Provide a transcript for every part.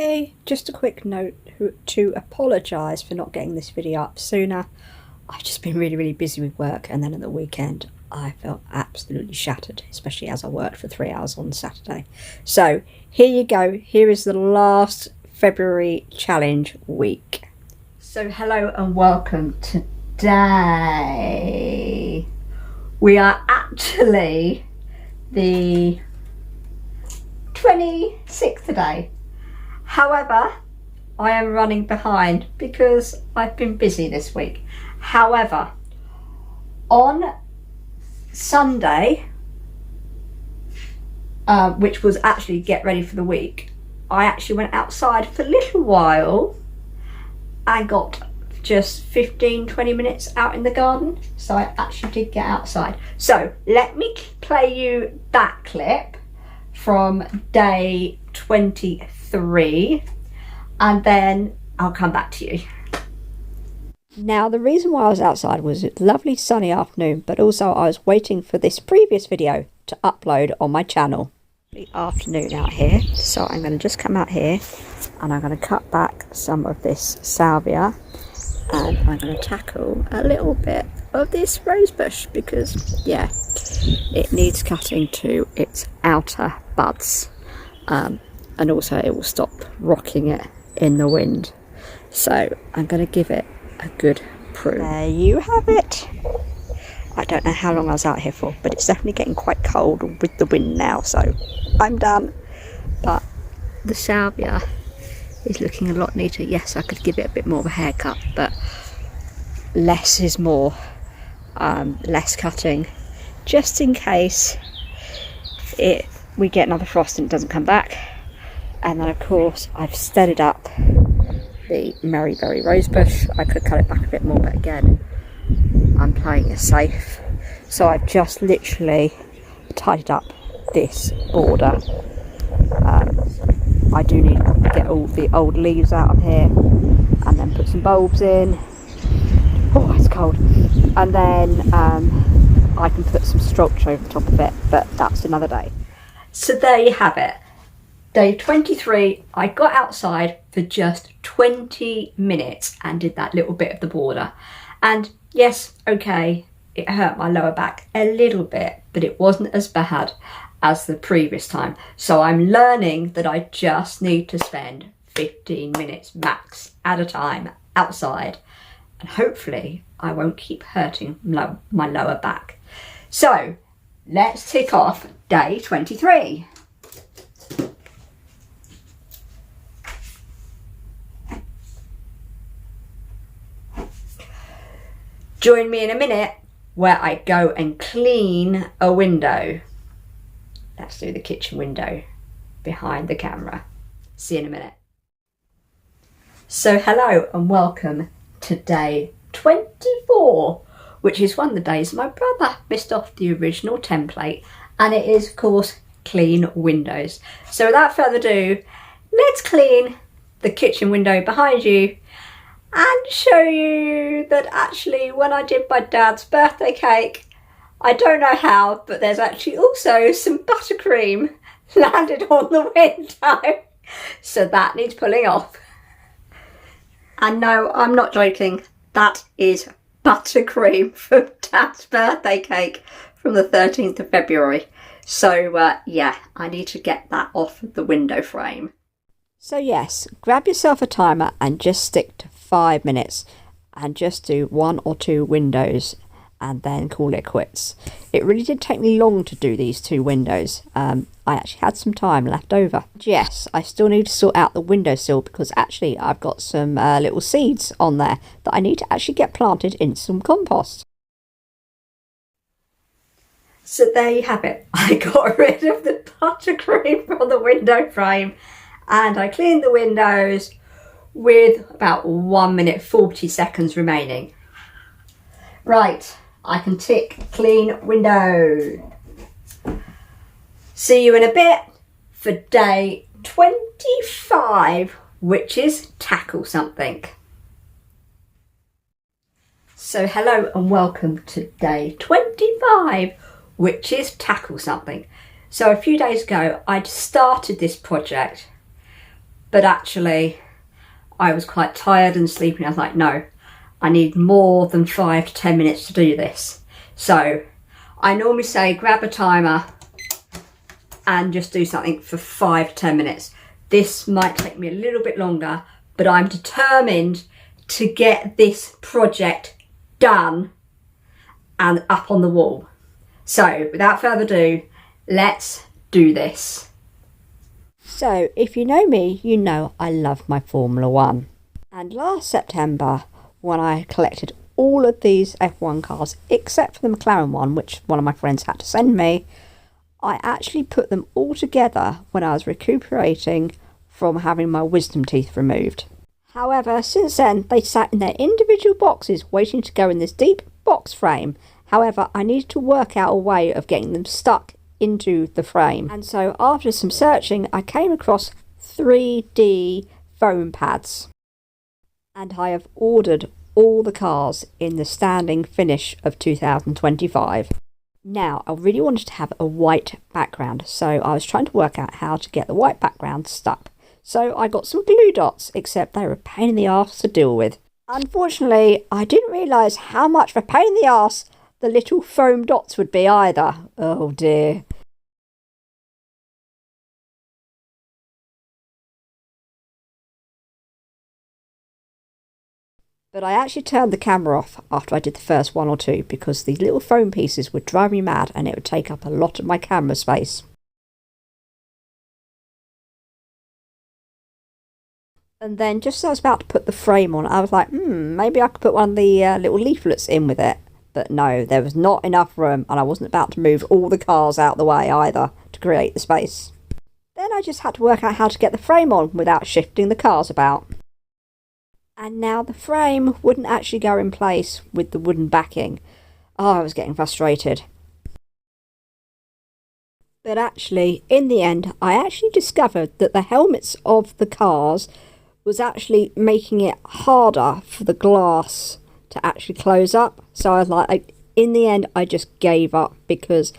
Hey, just a quick note to apologise for not getting this video up sooner. I've just been really busy with work, and then at the weekend I felt absolutely shattered, especially as I worked for 3 hours on Saturday. So here you go, here is the last February challenge week. So hello and welcome. Today we are actually the 26th today. However, I am running behind because I've been busy this week. However, on Sunday, which was actually get ready for the week, I actually went outside for a little while and got just 15-20 minutes out in the garden. So I actually did get outside. So let me play you that clip from day 23 and then I'll come back to you. Now the reason why I was outside was a lovely sunny afternoon, but also I was waiting for this previous video to upload on my channel. The afternoon out here, so I'm going to just come out here and I'm going to cut back some of this salvia and I'm going to tackle a little bit of this rosebush because yeah, it needs cutting to its outer buds, and also it will stop rocking it in the wind. So I'm going to give it a good prune. There you have it. I don't know how long I was out here for, but it's definitely getting quite cold with the wind now, so I'm done. But the salvia is looking a lot neater. Yes, I could give it a bit more of a haircut, but less is more. Less cutting, just in case we get another frost and it doesn't come back. And then of course I've steadied up the Maryberry rosebush. I could cut it back a bit more, but again I'm playing it safe. So I've just literally tidied up this border. I do need to get all the old leaves out of here and then put some bulbs in. Oh, it's cold. And then I can put some stalks over the top of it, but that's another day. So there you have it. Day 23, I got outside for just 20 minutes and did that little bit of the border. And yes, okay, it hurt my lower back a little bit, but it wasn't as bad as the previous time. So I'm learning that I just need to spend 15 minutes max at a time outside, and hopefully I won't keep hurting my lower back. So let's tick off day 23. Join me in a minute where I go and clean a window. Let's do the kitchen window behind the camera. See you in a minute. So hello and welcome to day 24, which is one of the days my brother missed off the original template, and it is of course clean windows. So without further ado, let's clean the kitchen window behind you and show you that actually when I did my dad's birthday cake, I don't know how, but there's actually also some buttercream landed on the window. So that needs pulling off. And no, I'm not joking, that is buttercream from Dad's birthday cake from the 13th of February. So yeah, I need to get that off the window frame. So yes, grab yourself a timer and just stick to 5 minutes and just do 1 or 2 windows and then call it quits. It really did take me long to do these 2 windows. I actually had some time left over. Yes, I still need to sort out the windowsill because actually I've got some little seeds on there that I need to actually get planted in some compost. So there you have it. I got rid of the buttercream from the window frame and I cleaned the windows with about 1 minute 40 seconds remaining. Right, I can tick clean window. See you in a bit for day 25, which is tackle something. So hello and welcome to day 25, which is tackle something. So a few days ago, I'd started this project But actually, I was quite tired and sleepy. I was like, no, I need more than 5 to 10 minutes to do this. So I normally say grab a timer and just do something for 5 to 10 minutes. This might take me a little bit longer, but I'm determined to get this project done and up on the wall. So without further ado, let's do this. So if you know me, you know I love my Formula One. And last September, when I collected all of these F1 cars, except for the McLaren one, which one of my friends had to send me, I actually put them all together when I was recuperating from having my wisdom teeth removed. However, since then, they sat in their individual boxes waiting to go in this deep box frame. However, I needed to work out a way of getting them stuck into the frame. And so after some searching, I came across 3D foam pads. And I have ordered all the cars in the standing finish of 2025. Now, I really wanted to have a white background, so I was trying to work out how to get the white background stuck. So I got some glue dots, except they were a pain in the arse to deal with. Unfortunately, I didn't realise how much of a pain in the arse the little foam dots would be either. Oh dear. But I actually turned the camera off after I did the first one or two because these little foam pieces would drive me mad and it would take up a lot of my camera space. And then just as I was about to put the frame on, I was like, maybe I could put one of the little leaflets in with it. But no, there was not enough room and I wasn't about to move all the cars out the way either to create the space. Then I just had to work out how to get the frame on without shifting the cars about. And now the frame wouldn't actually go in place with the wooden backing. Oh, I was getting frustrated. But actually, in the end, I actually discovered that the helmets of the cars was actually making it harder for the glass to actually close up. So I was like, in the end, I just gave up because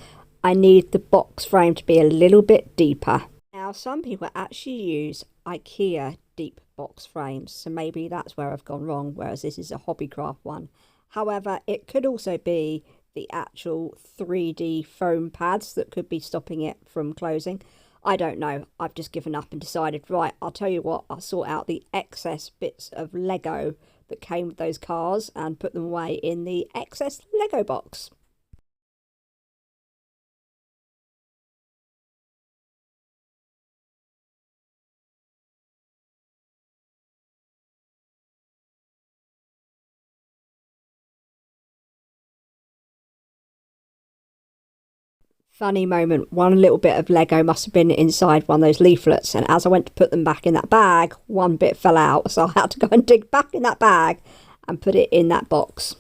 I need the box frame to be a little bit deeper. Now, some people actually use IKEA deep box frames, so maybe that's where I've gone wrong, whereas this is a Hobbycraft one. However, it could also be the actual 3D foam pads that could be stopping it from closing. I don't know. I've just given up and decided, right, I'll tell you what, I'll sort out the excess bits of Lego that came with those cars and put them away in the excess Lego box. Funny moment, one little bit of Lego must have been inside one of those leaflets, and as I went to put them back in that bag, one bit fell out, so I had to go and dig back in that bag and put it in that box.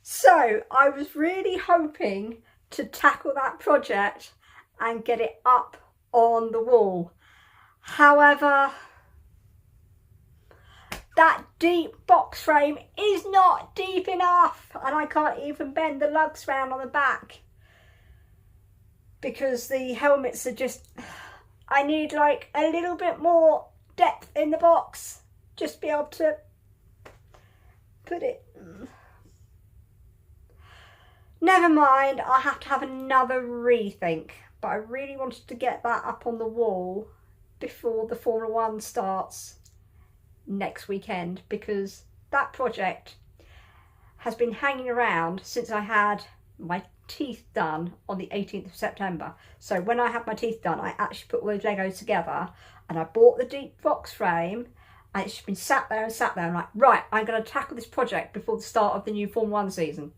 So I was really hoping to tackle that project and get it up on the wall. However, that deep box frame is not deep enough and I can't even bend the lugs round on the back because the helmets are just, I need like a little bit more depth in the box just to be able to put it. Never mind, I'll have to have another rethink, but I really wanted to get that up on the wall before the Formula One starts next weekend, because that project has been hanging around since I had my teeth done on the 18th of September. So when I had my teeth done, I actually put all those Legos together and I bought the deep box frame, and it's just been sat there and sat there. I'm like, right, I'm going to tackle this project before the start of the new Formula One season.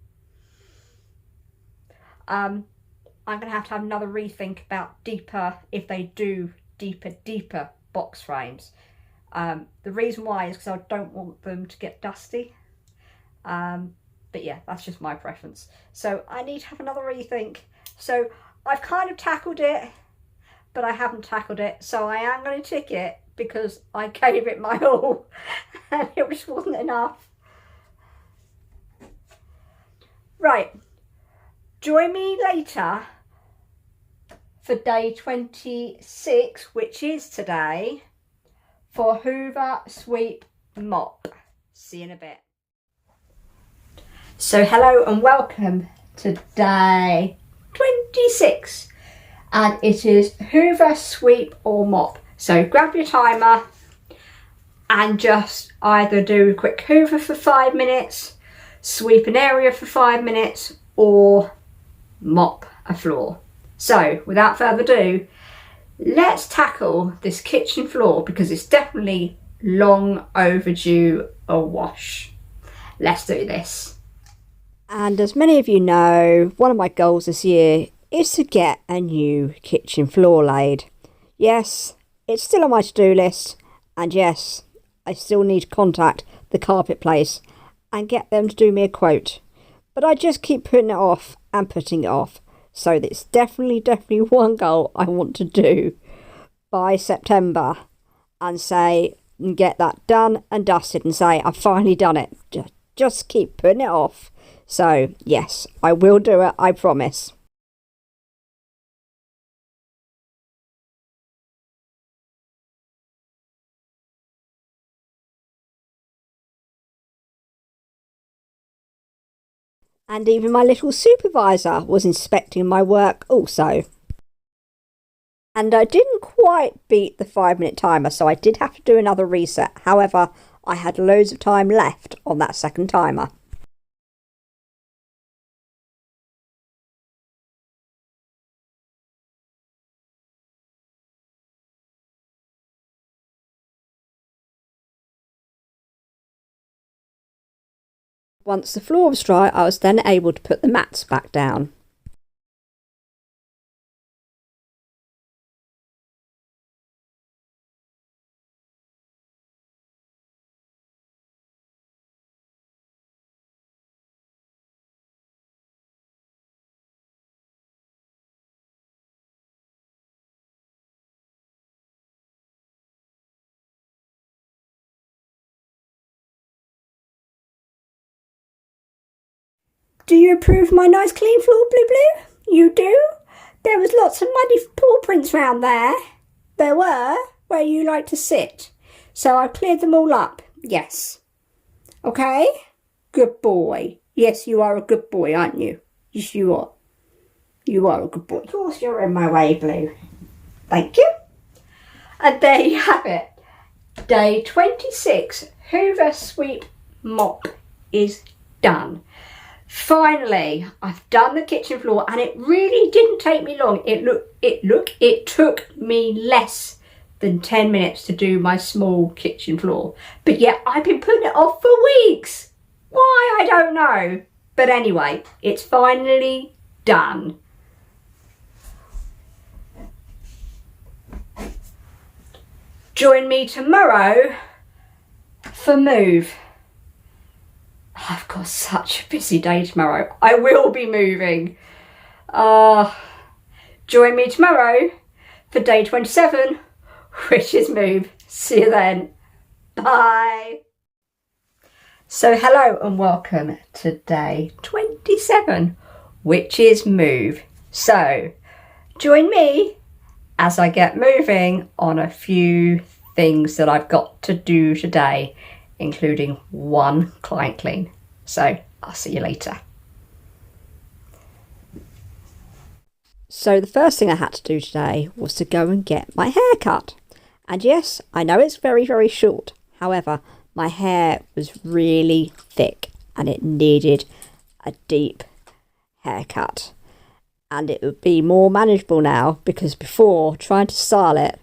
I'm going to have another rethink about deeper, if they do deeper box frames. The reason why is because I don't want them to get dusty. But yeah, that's just my preference. So I need to have another rethink. So I've kind of tackled it, but I haven't tackled it. So I am going to tick it because I gave it my all and it just wasn't enough. Right. Join me later for day 26, which is today, for Hoover, Sweep, Mop. See you in a bit. So hello and welcome to day 26, and it is Hoover, Sweep or Mop. So grab your timer and just either do a quick hoover for 5 minutes, sweep an area for 5 minutes, or mop a floor. So without further ado, let's tackle this kitchen floor because it's definitely long overdue a wash. Let's do this. And as many of you know, one of my goals this year is to get a new kitchen floor laid. Yes, it's still on my to-do list, and yes, I still need to contact the carpet place and get them to do me a quote. But I just keep putting it off and putting it off. So it's definitely one goal I want to do by September and get that done and dusted and say I've finally done it. Just keep putting it off. So yes, I will do it, I promise. And even my little supervisor was inspecting my work also. And I didn't quite beat the 5-minute timer, so I did have to do another reset. However, I had loads of time left on that second timer. Once the floor was dry, I was then able to put the mats back down. Do you approve my nice clean floor, Blue Blue? You do? There was lots of muddy paw prints round there. There were, where you like to sit. So I've cleared them all up. Yes. Okay? Good boy. Yes, you are a good boy, aren't you? Yes, you are. You are a good boy. Of course you're in my way, Blue. Thank you. And there you have it. Day 26, Hoover, Sweep, Mop is done. Finally, I've done the kitchen floor and it really didn't take me long. It took me less than 10 minutes to do my small kitchen floor. But yet I've been putting it off for weeks. Why, I don't know. But anyway, it's finally done. Join me tomorrow for move. I've got such a busy day tomorrow. I will be moving. Join me tomorrow for day 27, which is move. See you then. Bye. So hello and welcome to day 27, which is move. So join me as I get moving on a few things that I've got to do today, including one client clean. So I'll see you later. So the first thing I had to do today was to go and get my hair cut. And yes, I know it's very short. However, my hair was really thick and it needed a deep haircut. And it would be more manageable now because before trying to style it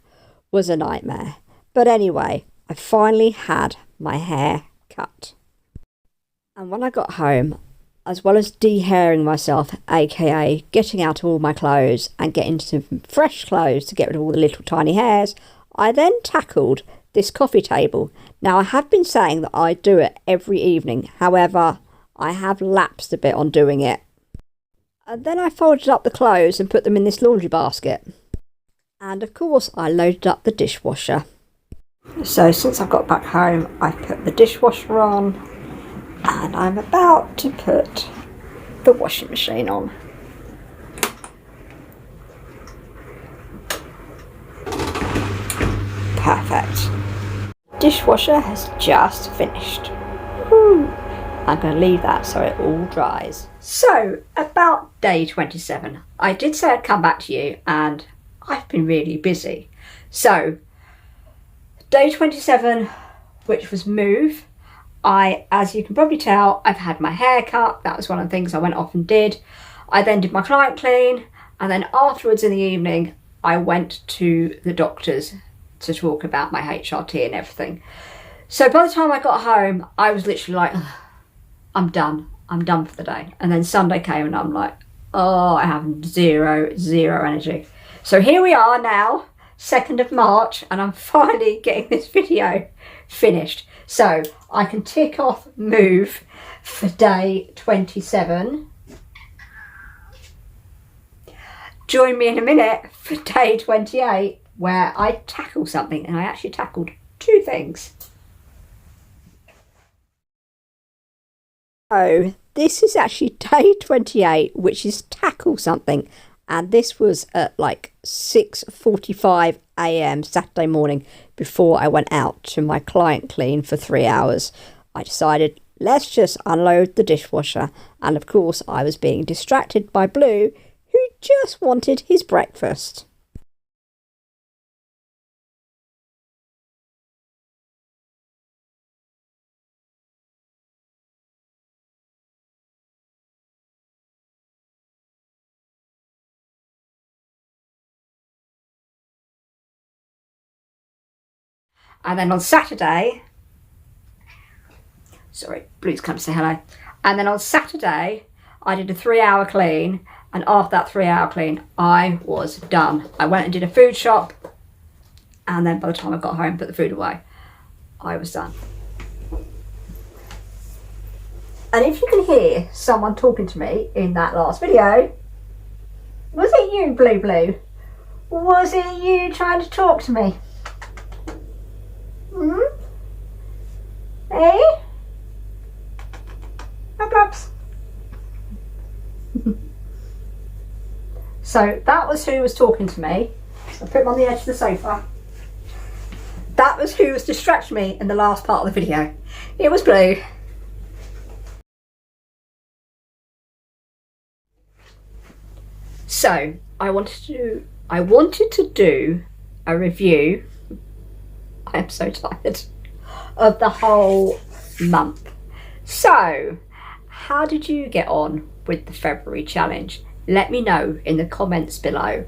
was a nightmare. But anyway, I finally had my hair cut. And when I got home, as well as de-hairing myself, aka getting out all my clothes and getting some fresh clothes to get rid of all the little tiny hairs, I then tackled this coffee table. Now I have been saying that I do it every evening, however I have lapsed a bit on doing it. And then I folded up the clothes and put them in this laundry basket. And of course I loaded up the dishwasher. So since I've got back home, I've put the dishwasher on and I'm about to put the washing machine on. dishwasher has just finished. Whew. I'm going to leave that so it all dries. So, about day 27. I did say I'd come back to you and I've been really busy. So, day 27, which was move, as you can probably tell, I've had my hair cut. That was one of the things I went off and did. I then did my client clean, and then afterwards in the evening, I went to the doctor's to talk about my HRT and everything. So by the time I got home, I was literally like, I'm done for the day. And then Sunday came and I'm like, oh, I have zero energy. So here we are now, 2nd of March, and I'm finally getting this video finished. So I can tick off move for day 27. Join me in a minute for day 28, where I tackle something, and I actually tackled 2 things. So this is actually day 28, which is tackle something, and this was at like 6:45 a.m. Saturday morning before I went out to my client clean for 3 hours. I decided, let's just unload the dishwasher, and of course I was being distracted by Blue, who just wanted his breakfast. And then on Saturday, sorry, Blue's come to say hello. And then on Saturday, I did a 3-hour clean. And after that 3-hour clean, I was done. I went and did a food shop. And then by the time I got home, put the food away, I was done. And if you can hear someone talking to me in that last video, was it you, Blue? Was it you trying to talk to me? Eh? No blobs. So that was who was talking to me. I put him on the edge of the sofa. That was who was distracting me in the last part of the video. It was Blue. So I wanted to do a review. I am so tired of the whole month. So how did you get on with the February challenge? Let me know in the comments below.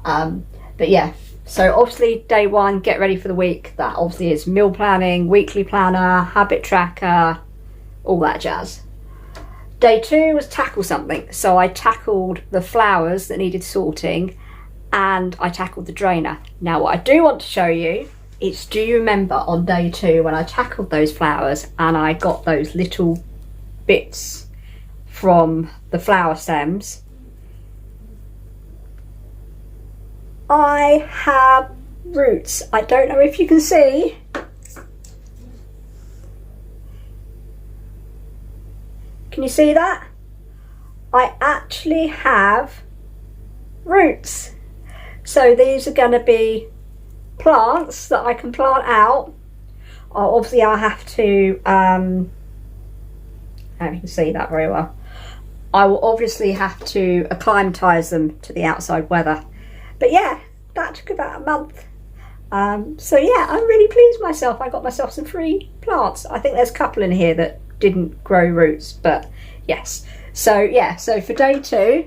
But yeah, so obviously day 1, get ready for the week. That obviously is meal planning, weekly planner, habit tracker, all that jazz. Day 2 was tackle something. So I tackled the flowers that needed sorting, and I tackled the drainer. Now what I do want to show you is, do you remember on day 2 when I tackled those flowers and I got those little bits from the flower stems? I have roots. I don't know if you can see. Can you see that? I actually have roots. So these are going to be plants that I can plant out. Obviously I'll have to, I don't know if you can see that very well. I will obviously have to acclimatise them to the outside weather. But yeah, that took about a month. So yeah, I'm really pleased with myself. I got myself some free plants. I think there's a couple in here that didn't grow roots, but yes. So yeah, so for day 2,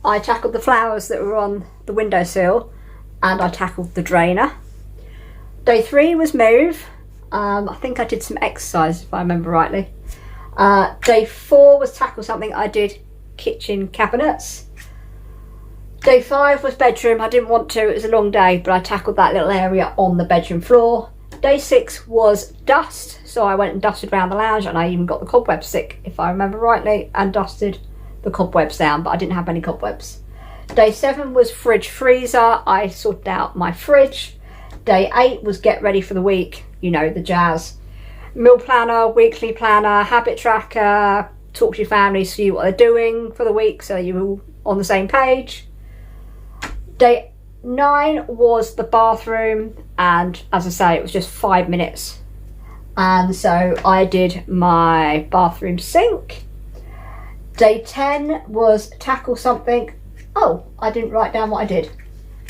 I tackled the flowers that were on the windowsill, and I tackled the drainer. Day 3 was move. I think I did some exercise if I remember rightly. Day 4 was tackle something. I did kitchen cabinets. Day 5 was bedroom. I didn't want to, it was a long day, but I tackled that little area on the bedroom floor. Day 6 was dust. So I went and dusted around the lounge, and I even got the cobwebs sick, if I remember rightly, and dusted the cobwebs down, but I didn't have any cobwebs. Day 7 was fridge freezer. I sorted out my fridge. Day 8 was get ready for the week, you know, the jazz. Meal planner, weekly planner, habit tracker, talk to your family, see what they're doing for the week so you're all on the same page. Day 9 was the bathroom, and as I say, it was just 5 minutes. And so I did my bathroom sink. Day 10 was tackle something. Oh, I didn't write down what I did.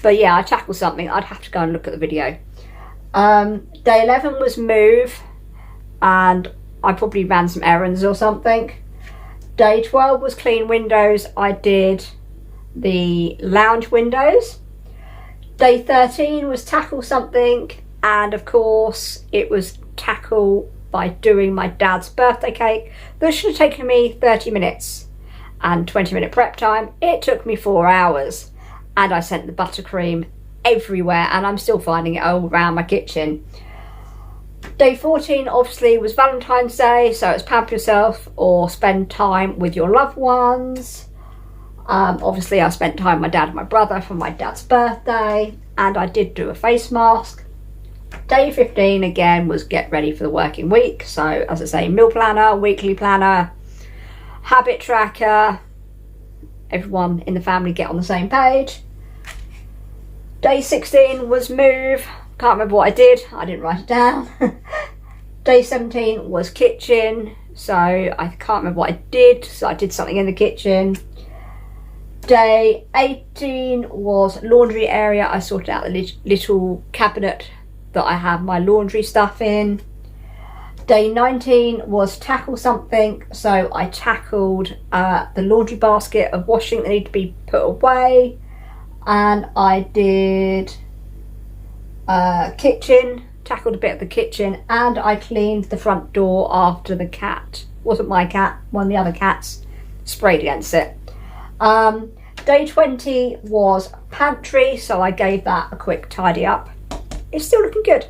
But yeah, I tackled something. I'd have to go and look at the video. Day 11 was move, and I probably ran some errands or something. Day 12 was clean windows. I did the lounge windows. Day 13 was tackle something, and of course it was tackle by doing my dad's birthday cake. That should have taken me 30 minutes and 20-minute prep time. It took me 4 hours, and I sent the buttercream everywhere, and I'm still finding it all around my kitchen. Day 14 obviously was Valentine's Day, so it's pamper yourself or spend time with your loved ones. Obviously I spent time with my dad and my brother for my dad's birthday, and I did do a face mask. Day 15 again was get ready for the working week. So as I say, meal planner, weekly planner, habit tracker, everyone in the family get on the same page. Day 16 was move. Can't remember what I did, I didn't write it down. Day 17 was kitchen, so I can't remember what I did, so I did something in the kitchen. Day 18 was laundry area. I sorted out the little cabinet that I have my laundry stuff in. Day 19 was tackle something, so I tackled the laundry basket of washing that need to be put away, and I did kitchen, tackled a bit of the kitchen, and I cleaned the front door after the cat, wasn't my cat, one of the other cats, sprayed against it. Day 20 was pantry, so I gave that a quick tidy up. It's still looking good.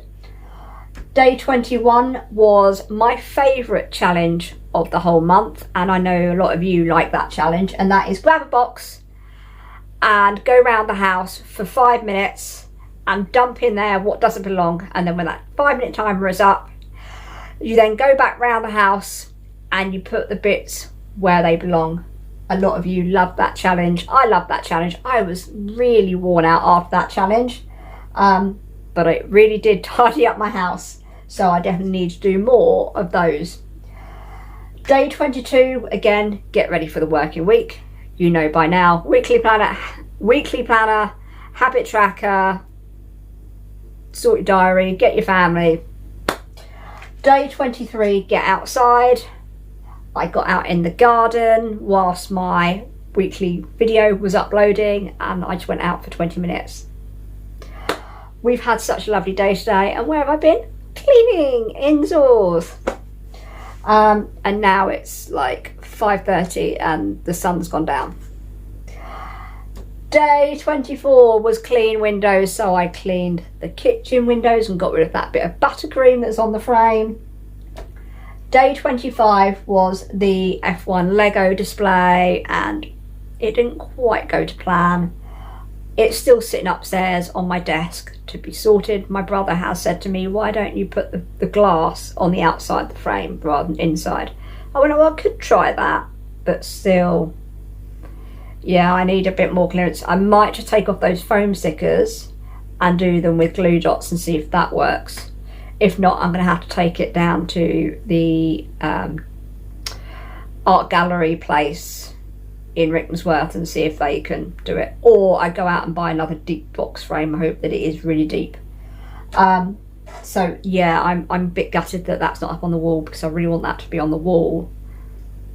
Day 21 was my favourite challenge of the whole month, and I know a lot of you like that challenge, and that is grab a box and go around the house for 5 minutes and dump in there what doesn't belong, and then when that 5-minute timer is up, you then go back round the house and you put the bits where they belong. A lot of you love that challenge. I love that challenge. I was really worn out after that challenge, but it really did tidy up my house, so I definitely need to do more of those. Day 22, again, get ready for the working week. You know by now, weekly planner, habit tracker, sort your diary, get your family. Day 23, get outside. I got out in the garden whilst my weekly video was uploading, and I just went out for 20 minutes. We've had such a lovely day today, and where have I been? Cleaning indoors. And now it's like 5:30 and the sun's gone down. Day 24 was clean windows, so I cleaned the kitchen windows and got rid of that bit of buttercream that's on the frame. Day 25 was the F1 Lego display, and it didn't quite go to plan. It's still sitting upstairs on my desk to be sorted. My brother has said to me, why don't you put the glass on the outside of the frame rather than inside? I went, well, I could try that, but still, yeah, I need a bit more clearance. I might just take off those foam stickers and do them with glue dots and see if that works. If not, I'm going to have to take it down to the art gallery place in Rickmansworth and see if they can do it. Or I go out and buy another deep box frame. I hope that it is really deep. So yeah, I'm a bit gutted that that's not up on the wall, because I really want that to be on the wall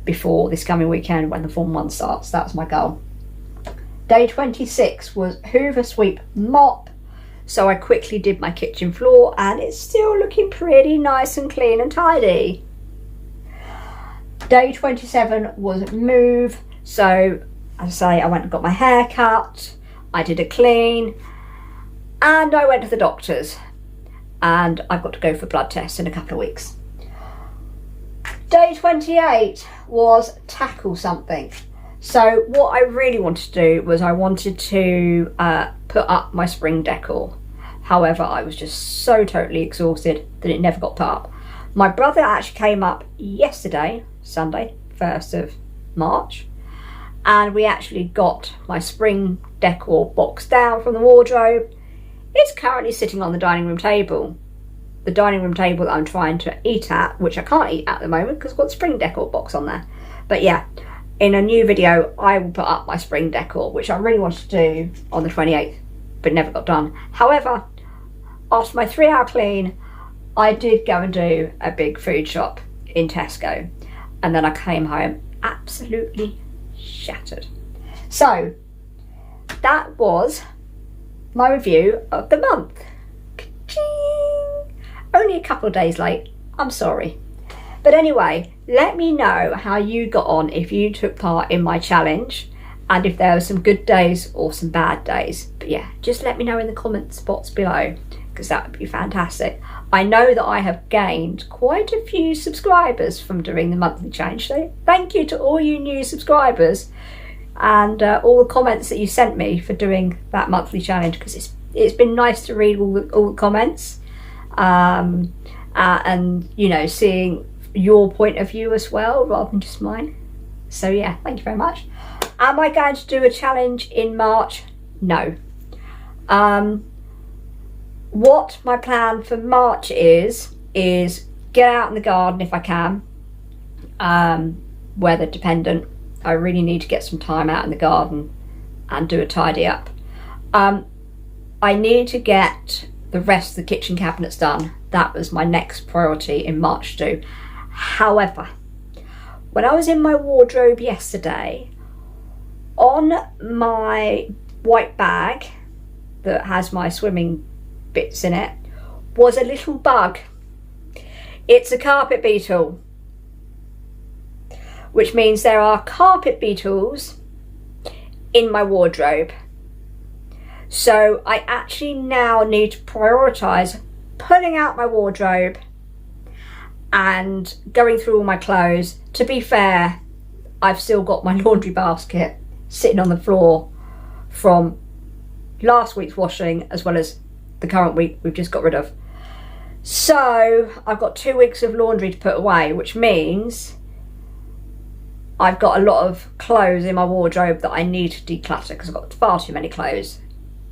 before this coming weekend when the Form 1 starts. That's my goal. Day 26 was hoover, sweep, mop. So I quickly did my kitchen floor, and it's still looking pretty nice and clean and tidy. Day 27 was move. So as I say, I went and got my hair cut, I did a clean, and I went to the doctor's, and I've got to go for blood tests in a couple of weeks. Day 28 was tackle something. So what I really wanted to do was I wanted to put up my spring decor. However, I was just so totally exhausted that it never got put up. My brother actually came up yesterday, Sunday, 1st of March, and we actually got my spring decor box down from the wardrobe. It's currently sitting on the dining room table. The dining room table that I'm trying to eat at, which I can't eat at the moment because I've got the spring decor box on there. But yeah, in a new video I will put up my spring decor, which I really wanted to do on the 28th but never got done. However, after my 3-hour clean, I did go and do a big food shop in Tesco, and then I came home absolutely shattered. So that was my review of the month. Ka-ching! Only a couple of days late, I'm sorry. But anyway, let me know how you got on if you took part in my challenge, and if there were some good days or some bad days. But yeah, just let me know in the comments box below, because that would be fantastic. I know that I have gained quite a few subscribers from doing the monthly challenge, so thank you to all you new subscribers and all the comments that you sent me for doing that monthly challenge, because it's been nice to read all the comments and you know, seeing your point of view as well rather than just mine. So yeah, thank you very much. Am I going to do a challenge in March? No. What my plan for March is get out in the garden if I can. Weather dependent. I really need to get some time out in the garden and do a tidy up. I need to get the rest of the kitchen cabinets done. That was my next priority in March to do. However, when I was in my wardrobe yesterday, on my white bag that has my swimming bits in it was a little bug. It's a carpet beetle, which means there are carpet beetles in my wardrobe. So I actually now need to prioritise pulling out my wardrobe and going through all my clothes. To be fair, I've still got my laundry basket sitting on the floor from last week's washing, as well as the current week we've just got rid of. So I've got 2 weeks of laundry to put away, which means I've got a lot of clothes in my wardrobe that I need to declutter, because I've got far too many clothes,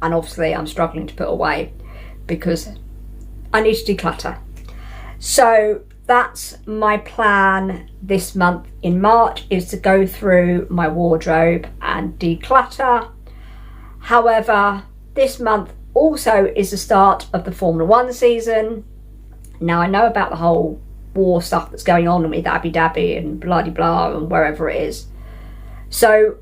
and obviously I'm struggling to put away because I need to declutter. So that's my plan this month in March, is to go through my wardrobe and declutter. However, this month also is the start of the Formula 1 season. Now I know about the whole war stuff that's going on with Abu Dhabi and blah-de-blah and wherever it is. So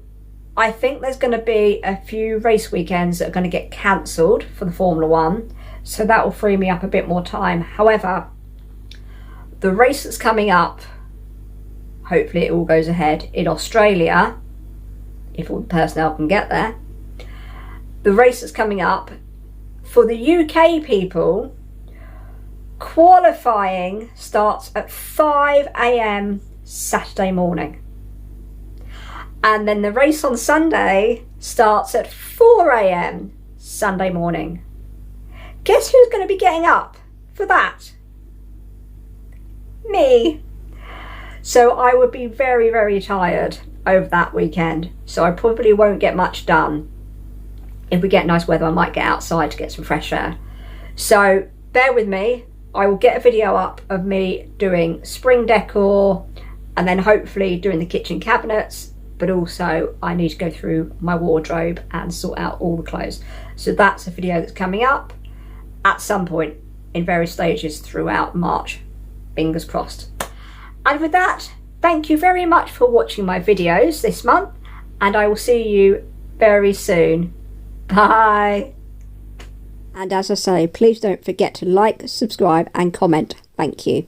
I think there's going to be a few race weekends that are going to get cancelled for the Formula 1. So that will free me up a bit more time. However, the race that's coming up, hopefully it all goes ahead, in Australia, if all the personnel can get there. The race that's coming up, for the UK people, qualifying starts at 5 AM Saturday morning. And then the race on Sunday starts at 4 AM Sunday morning. Guess who's going to be getting up for that? Me. So I would be very, very tired over that weekend. So I probably won't get much done. If we get nice weather, I might get outside to get some fresh air. So bear with me. I will get a video up of me doing spring decor and then hopefully doing the kitchen cabinets, but also I need to go through my wardrobe and sort out all the clothes. So that's a video that's coming up at some point in various stages throughout March. Fingers crossed. And with that, thank you very much for watching my videos this month, and I will see you very soon. Bye. And as I say, please don't forget to like, subscribe and comment. Thank you.